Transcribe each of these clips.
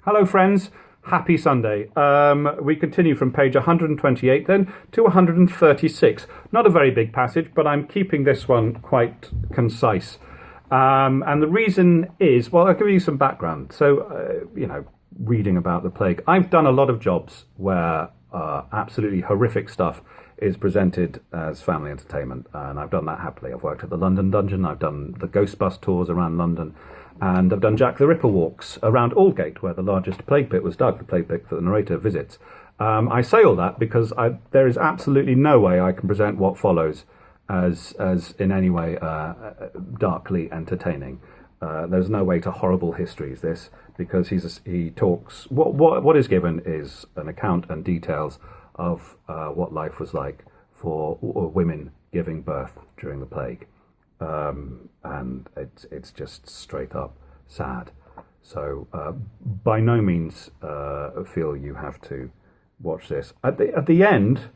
Hello, friends. Happy Sunday. We continue from page 128 then to 136. Not a very big passage, but I'm keeping this one quite concise. And the reason is, well, I'll give you some background. So, reading about the plague. I've done a lot of jobs where absolutely horrific stuff is presented as family entertainment, and I've done that happily. I've worked at the London Dungeon, I've done the Ghost Bus tours around London, and I've done Jack the Ripper walks around Aldgate, where the largest plague pit was dug, the plague pit that the narrator visits. I say all that because there is absolutely no way I can present what follows as in any way darkly entertaining. There's no way to horrible histories this, because he talks. What is given is an account and details of what life was like for women giving birth during the plague. And it's just straight up sad. So by no means feel you have to watch this. At the end,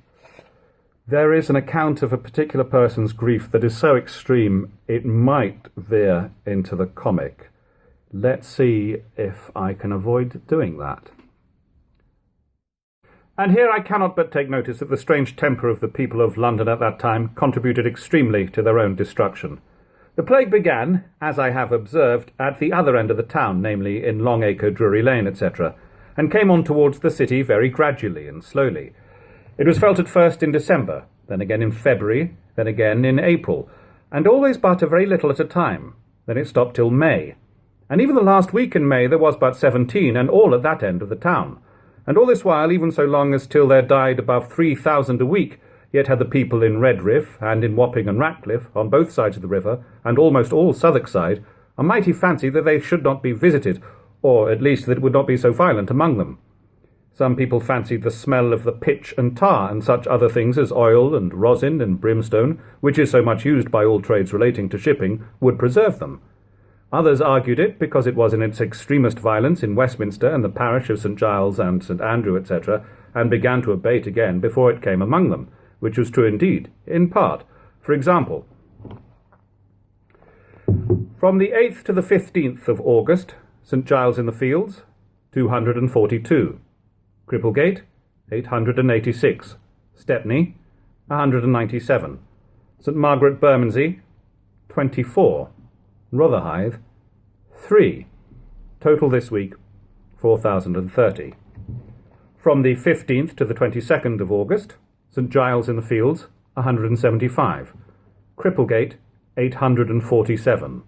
there is an account of a particular person's grief that is so extreme it might veer into the comic. Let's see if I can avoid doing that. And here I cannot but take notice that the strange temper of the people of London at that time contributed extremely to their own destruction. The plague began, as I have observed, at the other end of the town, namely in Long Acre, Drury Lane, etc., and came on towards the city very gradually and slowly. It was felt at first in December, then again in February, then again in April, and always but a very little at a time. Then it stopped till May. And even the last week in May there was but 17, and all at that end of the town. And all this while, even so long as till there died above 3,000 a week, yet had the people in Redriff, and in Wapping and Ratcliffe, on both sides of the river, and almost all Southwark side, a mighty fancy that they should not be visited, or at least that it would not be so violent among them. Some people fancied the smell of the pitch and tar, and such other things as oil and rosin and brimstone, which is so much used by all trades relating to shipping, would preserve them. Others argued it because it was in its extremest violence in Westminster and the parish of St. Giles and St. Andrew, etc., and began to abate again before it came among them, which was true indeed, in part. For example, from the 8th to the 15th of August, St. Giles in the Fields, 242. Cripplegate, 886. Stepney, 197. St. Margaret Bermondsey, 24. Rotherhithe, 3. Total this week, 4,030. From the 15th to the 22nd of August, St. Giles in the Fields, 175. Cripplegate, 847.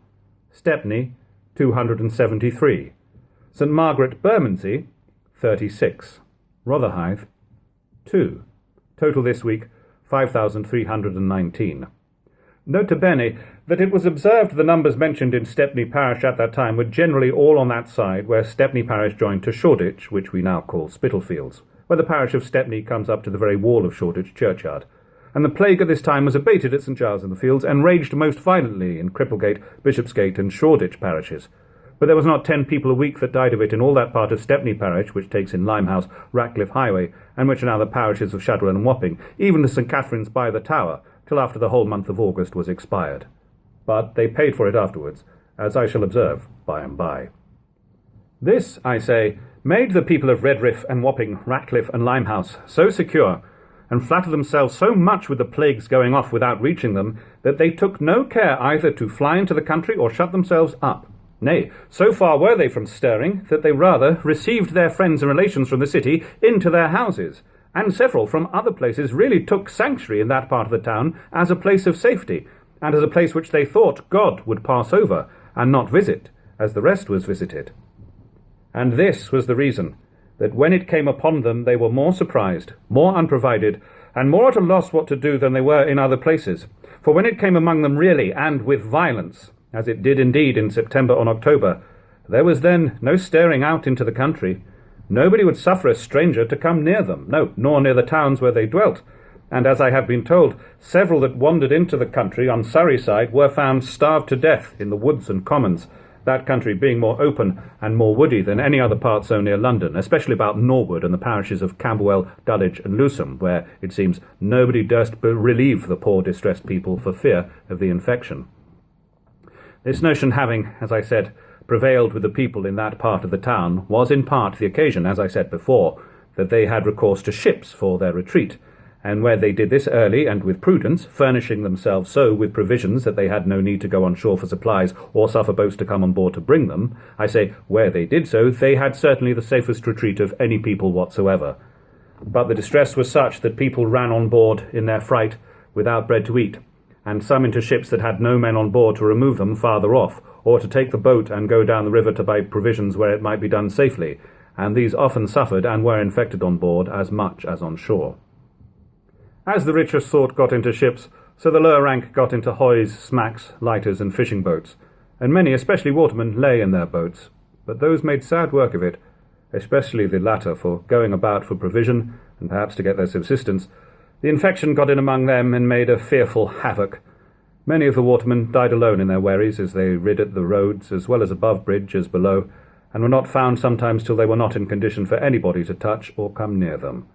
Stepney, 273. St. Margaret Bermondsey, 36. Rotherhithe, 2. Total this week, 5,319. Nota bene, that it was observed the numbers mentioned in Stepney parish at that time were generally all on that side where Stepney parish joined to Shoreditch, which we now call Spitalfields, where the parish of Stepney comes up to the very wall of Shoreditch churchyard. And the plague at this time was abated at St. Giles in the Fields and raged most violently in Cripplegate, Bishopsgate and Shoreditch parishes. But there was not 10 people a week that died of it in all that part of Stepney parish, which takes in Limehouse, Ratcliffe Highway, and which are now the parishes of Shadwell and Wapping, even to St. Catherine's by the Tower, till after the whole month of August was expired. But they paid for it afterwards, as I shall observe by and by. This, I say, made the people of Redriff and Wapping, Ratcliffe and Limehouse so secure, and flatter themselves so much with the plagues going off without reaching them, that they took no care either to fly into the country or shut themselves up. Nay, so far were they from stirring, that they rather received their friends and relations from the city into their houses, and several from other places really took sanctuary in that part of the town as a place of safety, and as a place which they thought God would pass over, and not visit, as the rest was visited. And this was the reason, that when it came upon them they were more surprised, more unprovided, and more at a loss what to do than they were in other places. For when it came among them really, and with violence, as it did indeed in September or October, there was then no stirring out into the country. Nobody would suffer a stranger to come near them, no, nor near the towns where they dwelt. And as I have been told, several that wandered into the country on Surrey side were found starved to death in the woods and commons, that country being more open and more woody than any other part so near London, especially about Norwood and the parishes of Camberwell, Dulwich and Lewsham, where, it seems, nobody durst relieve the poor distressed people for fear of the infection. This notion having, as I said, prevailed with the people in that part of the town was in part the occasion, as I said before, that they had recourse to ships for their retreat, and where they did this early and with prudence, furnishing themselves so with provisions that they had no need to go on shore for supplies or suffer boats to come on board to bring them, I say, where they did so, they had certainly the safest retreat of any people whatsoever. But the distress was such that people ran on board in their fright without bread to eat, and some into ships that had no men on board to remove them farther off, or to take the boat and go down the river to buy provisions where it might be done safely, and these often suffered and were infected on board as much as on shore. As the richer sort got into ships, so the lower rank got into hoys, smacks, lighters, and fishing boats, and many, especially watermen, lay in their boats, but those made sad work of it, especially the latter, for going about for provision, and perhaps to get their subsistence. The infection got in among them and made a fearful havoc. Many of the watermen died alone in their wherries as they rid at the roads, as well as above bridge as below, and were not found sometimes till they were not in condition for anybody to touch or come near them.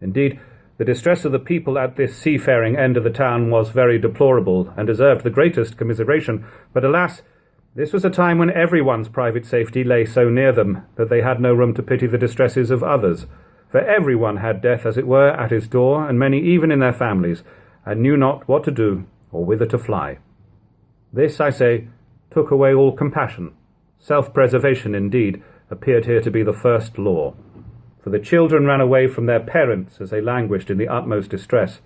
Indeed, the distress of the people at this seafaring end of the town was very deplorable, and deserved the greatest commiseration, but alas, this was a time when everyone's private safety lay so near them that they had no room to pity the distresses of others, for everyone had death, as it were, at his door, and many even in their families, and knew not what to do or whither to fly. This, I say, took away all compassion. Self-preservation, indeed, appeared here to be the first law, for the children ran away from their parents as they languished in the utmost distress,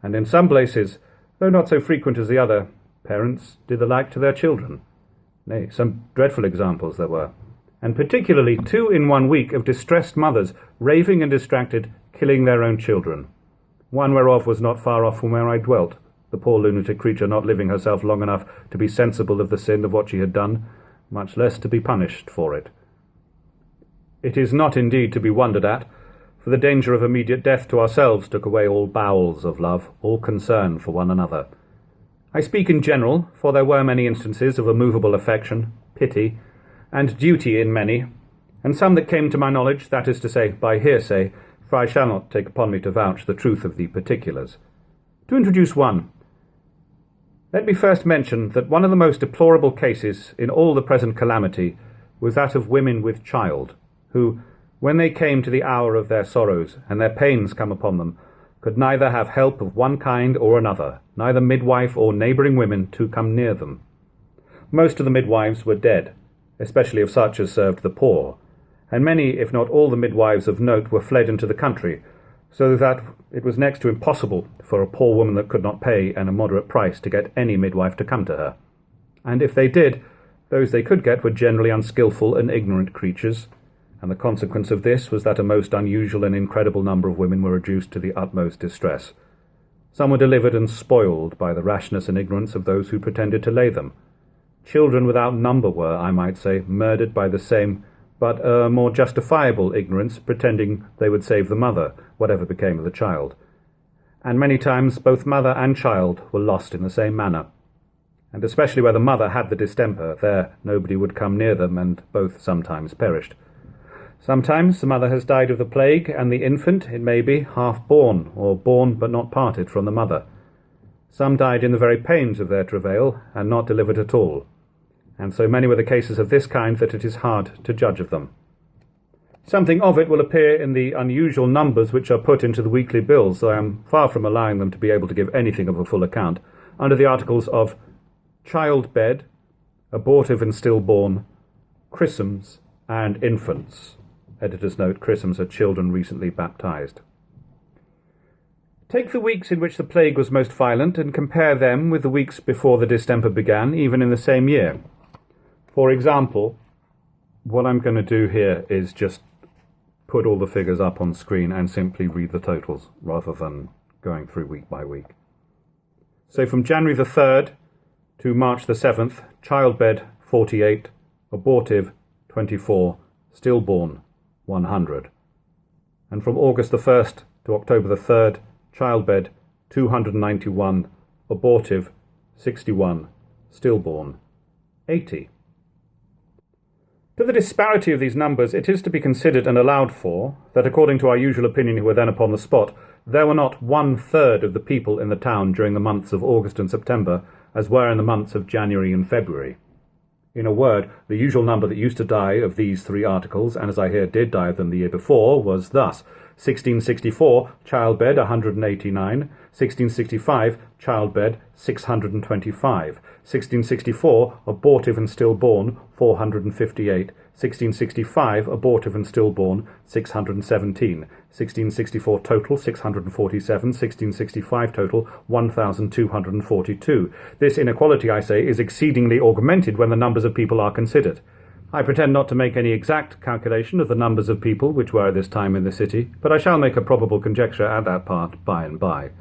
and in some places, though not so frequent as the other, parents did the like to their children. Nay, some dreadful examples there were, and particularly 2 in 1 week of distressed mothers, raving and distracted, killing their own children, one whereof was not far off from where I dwelt, the poor lunatic creature not living herself long enough to be sensible of the sin of what she had done, much less to be punished for it. It is not indeed to be wondered at, for the danger of immediate death to ourselves took away all bowels of love, all concern for one another. I speak in general, for there were many instances of a movable affection, pity, and duty in many, and some that came to my knowledge, that is to say, by hearsay, for I shall not take upon me to vouch the truth of the particulars. To introduce one, let me first mention that one of the most deplorable cases in all the present calamity was that of women with child, who, when they came to the hour of their sorrows, and their pains come upon them, could neither have help of one kind or another, neither midwife or neighbouring women to come near them. Most of the midwives were dead, especially of such as served the poor, and many, if not all the midwives of note, were fled into the country, so that it was next to impossible for a poor woman that could not pay an immoderate price to get any midwife to come to her. And if they did, those they could get were generally unskilful and ignorant creatures, and the consequence of this was that a most unusual and incredible number of women were reduced to the utmost distress. Some were delivered and spoiled by the rashness and ignorance of those who pretended to lay them. Children without number were, I might say, murdered by the same, but a more justifiable ignorance, pretending they would save the mother, whatever became of the child. And many times both mother and child were lost in the same manner. And especially where the mother had the distemper, there nobody would come near them, and both sometimes perished. Sometimes the mother has died of the plague, and the infant, it may be, half born, or born but not parted from the mother. Some died in the very pains of their travail, and not delivered at all. And so many were the cases of this kind that it is hard to judge of them. Something of it will appear in the unusual numbers which are put into the weekly bills, though I am far from allowing them to be able to give anything of a full account, under the articles of childbed, abortive and stillborn, chrisms, and infants. Editor's note, chrisms are children recently baptized. Take the weeks in which the plague was most violent and compare them with the weeks before the distemper began, even in the same year. For example, what I'm going to do here is just put all the figures up on screen and simply read the totals, rather than going through week by week. So from January the 3rd to March the 7th, childbed 48, abortive 24, stillborn 100. And from August the 1st to October the 3rd, childbed 291, abortive 61, stillborn 80. To the disparity of these numbers, it is to be considered and allowed for that, according to our usual opinion who were then upon the spot, there were not 1/3 of the people in the town during the months of August and September as were in the months of January and February. In a word, the usual number that used to die of these three articles, and as I hear did die of them the year before, was thus: 1664, childbed 189, 1665, childbed 625, 1664, abortive and stillborn 458, 1665, abortive and stillborn 617, 1664 total 647, 1665 total 1242. This inequality, I say, is exceedingly augmented when the numbers of people are considered. I pretend not to make any exact calculation of the numbers of people which were at this time in the city, but I shall make a probable conjecture at that part by and by.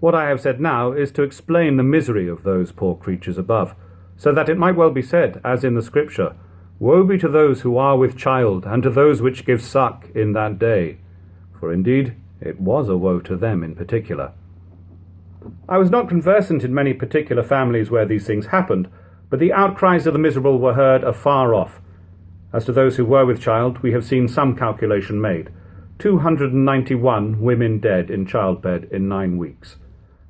What I have said now is to explain the misery of those poor creatures above, so that it might well be said, as in the Scripture, Woe be to those who are with child, and to those which give suck in that day. For indeed it was a woe to them in particular. I was not conversant in many particular families where these things happened, but the outcries of the miserable were heard afar off. As to those who were with child, we have seen some calculation made. 291 women dead in childbed in 9 weeks,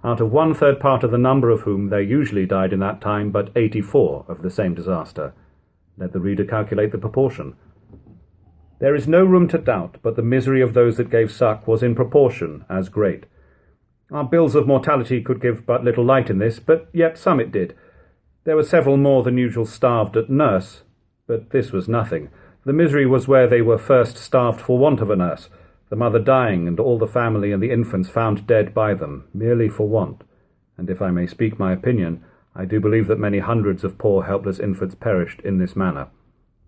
out of 1/3 part of the number of whom there usually died in that time but 84 of the same disaster. Let the reader calculate the proportion. There is no room to doubt but the misery of those that gave suck was in proportion as great. Our bills of mortality could give but little light in this, but yet some it did. There were several more than usual starved at nurse, but this was nothing. The misery was where they were first starved for want of a nurse, the mother dying and all the family and the infants found dead by them, merely for want. And if I may speak my opinion, I do believe that many hundreds of poor helpless infants perished in this manner.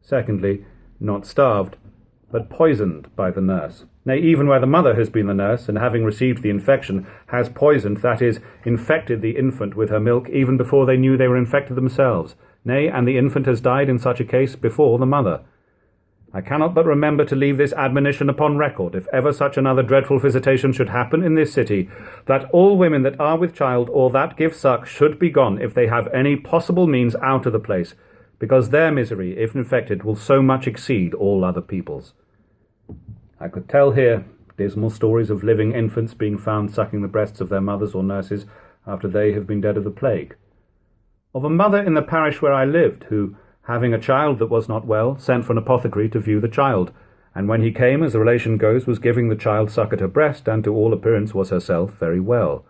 Secondly, not starved, but poisoned by the nurse. Nay, even where the mother has been the nurse, and having received the infection, has poisoned, that is, infected the infant with her milk even before they knew they were infected themselves. Nay, and the infant has died in such a case before the mother. I cannot but remember to leave this admonition upon record, if ever such another dreadful visitation should happen in this city, that all women that are with child or that give suck should be gone if they have any possible means out of the place, because their misery, if infected, will so much exceed all other people's. I could tell here dismal stories of living infants being found sucking the breasts of their mothers or nurses after they have been dead of the plague. Of a mother in the parish where I lived, who, having a child that was not well, sent for an apothecary to view the child, and when he came, as the relation goes, was giving the child suck at her breast, and to all appearance was herself very well.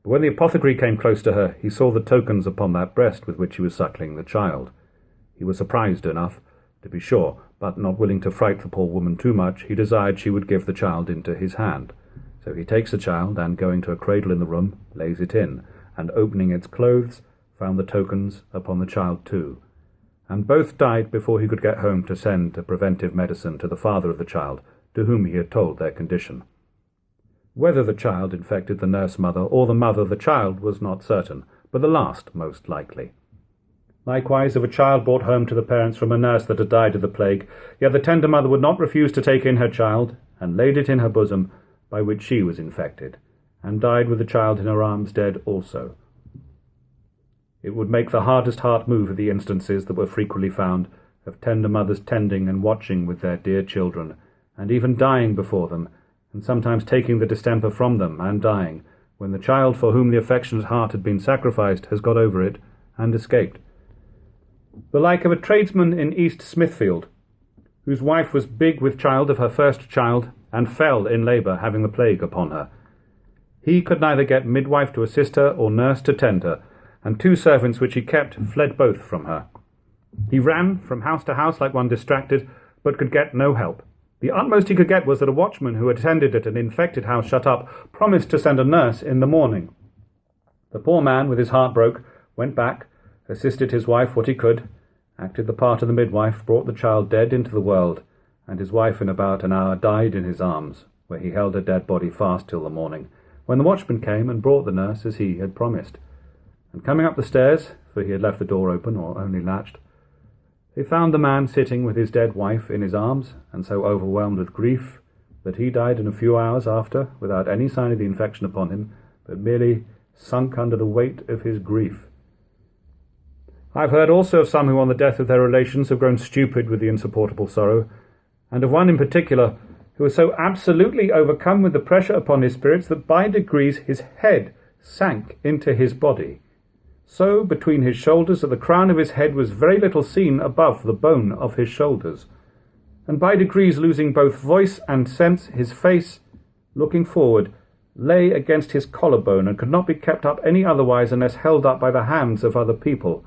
But when the apothecary came close to her, he saw the tokens upon that breast with which he was suckling the child. He was surprised enough, to be sure, but not willing to fright the poor woman too much, he desired she would give the child into his hand. So he takes the child, and going to a cradle in the room, lays it in, and opening its clothes, found the tokens upon the child too. And both died before he could get home to send a preventive medicine to the father of the child, to whom he had told their condition. Whether the child infected the nurse mother or the mother the child was not certain, but the last most likely. Likewise, if a child brought home to the parents from a nurse that had died of the plague, yet the tender mother would not refuse to take in her child, and laid it in her bosom, by which she was infected, and died with the child in her arms dead also. It would make the hardest heart move at the instances that were frequently found of tender mothers tending and watching with their dear children, and even dying before them, and sometimes taking the distemper from them and dying, when the child for whom the affectionate heart had been sacrificed has got over it and escaped. The like of a tradesman in East Smithfield, whose wife was big with child of her first child, and fell in labour, having the plague upon her. He could neither get midwife to assist her or nurse to tend her, and 2 servants which he kept fled both from her. He ran from house to house like one distracted, but could get no help. The utmost he could get was that a watchman who attended at an infected house shut up promised to send a nurse in the morning. The poor man, with his heart broke, went back, assisted his wife what he could, acted the part of the midwife, brought the child dead into the world, and his wife in about an hour died in his arms, where he held her dead body fast till the morning, when the watchman came and brought the nurse as he had promised. And coming up the stairs, for he had left the door open or only latched, they found the man sitting with his dead wife in his arms, and so overwhelmed with grief that he died in a few hours after, without any sign of the infection upon him, but merely sunk under the weight of his grief. I have heard also of some who on the death of their relations have grown stupid with the insupportable sorrow, and of one in particular who was so absolutely overcome with the pressure upon his spirits that by degrees his head sank into his body, so between his shoulders that the crown of his head was very little seen above the bone of his shoulders, and by degrees losing both voice and sense, his face, looking forward, lay against his collarbone, and could not be kept up any otherwise unless held up by the hands of other people.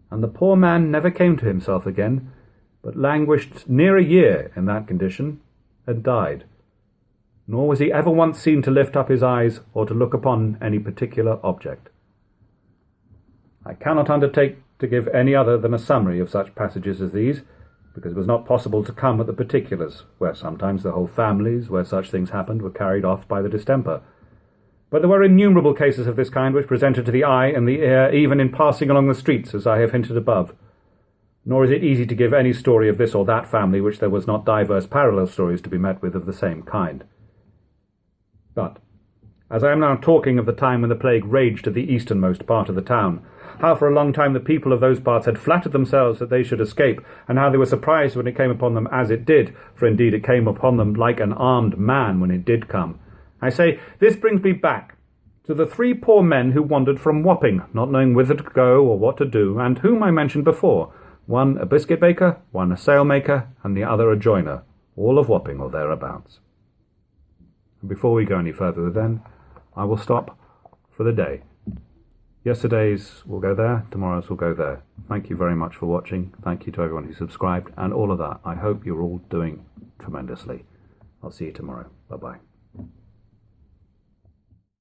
And the poor man never came to himself again, but languished near a year in that condition, and died. Nor was he ever once seen to lift up his eyes or to look upon any particular object. I cannot undertake to give any other than a summary of such passages as these, because it was not possible to come at the particulars, where sometimes the whole families where such things happened were carried off by the distemper. But there were innumerable cases of this kind which presented to the eye and the ear even in passing along the streets, as I have hinted above. Nor is it easy to give any story of this or that family which there was not divers parallel stories to be met with of the same kind. But, as I am now talking of the time when the plague raged at the easternmost part of the town, how for a long time the people of those parts had flattered themselves that they should escape, and how they were surprised when it came upon them as it did, for indeed it came upon them like an armed man when it did come. I say, this brings me back to the 3 poor men who wandered from Wapping, not knowing whither to go or what to do, and whom I mentioned before, one a biscuit baker, one a sailmaker, and the other a joiner, all of Wapping or thereabouts. And before we go any further then, I will stop for the day. Yesterday's will go there, tomorrow's will go there. Thank you very much for watching. Thank you to everyone who subscribed and all of that. I hope you're all doing tremendously. I'll see you tomorrow. Bye-bye.